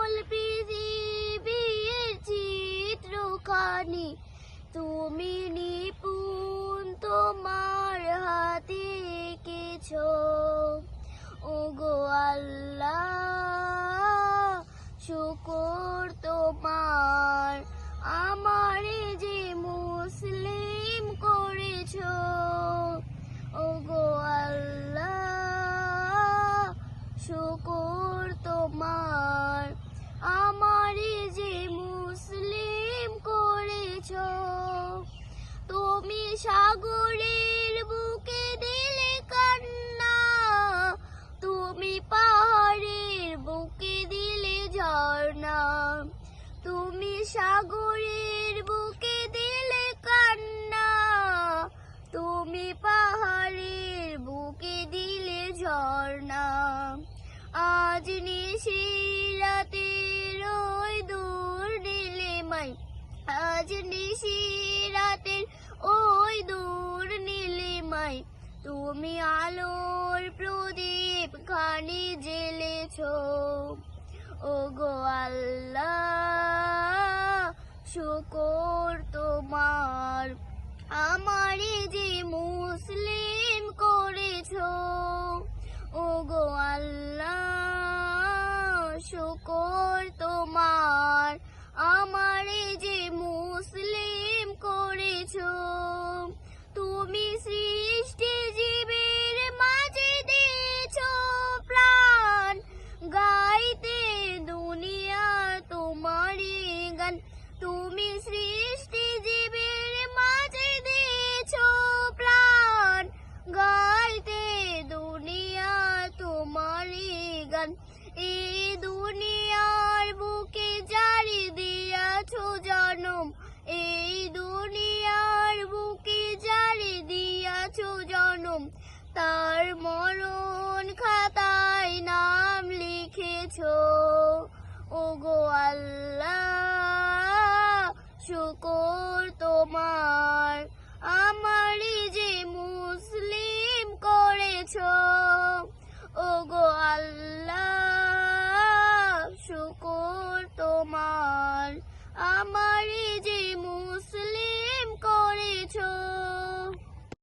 শ্যামল পৃথিবীর চিত্রখানি তুমি নিপুণ তোমার হাতে এঁকেছো। ওগো আল্লাহ শুকর তোমার, আমারে যে মুসলিম করেছো। ওগো আল্লাহ শুকর তোমার, আমারে যে মুসলিম করেছো। তুমি সাগরের বুকে দিলে কান্না, তুমি পাহাড়ের বুকে দিলে ঝর্ণা। তুমি সাগরের বুকে দিলে কান্না, তুমি পাহাড়ের বুকে দিলে ঝর্ণা। আজ নিশিরাতের ওই দূর নীলিমাই, আজ নিশিরাতের ওই দূর নীলিমাই তুমি আলোর প্রদীপ খানি জ্বেলেছো। ওগো আল্লাহ শুকর তোমার, আমারে যে মুসলিম করেছো। ওগো আল্লাহ শুকর তোমার, আমারে যে মুসলিম করেছো। তুমি সৃষ্টি জীবের মাঝে দিয়েছো প্রাণ, গাইতে দুনিয়া তোমারই গান। তুমি সৃষ্টি জীবের মাঝে দিয়েছো প্রাণ, গাইতে দুনিয়া তোমারই গান। এই দুনিয়ার বুকে জারি দিয়াছো জনম, এই দুনিয়ার বুকে জারি দিয়াছো জনম। তার মরণ খাতায় নাম লিখেছো। ওগো আল্লাহ শুকর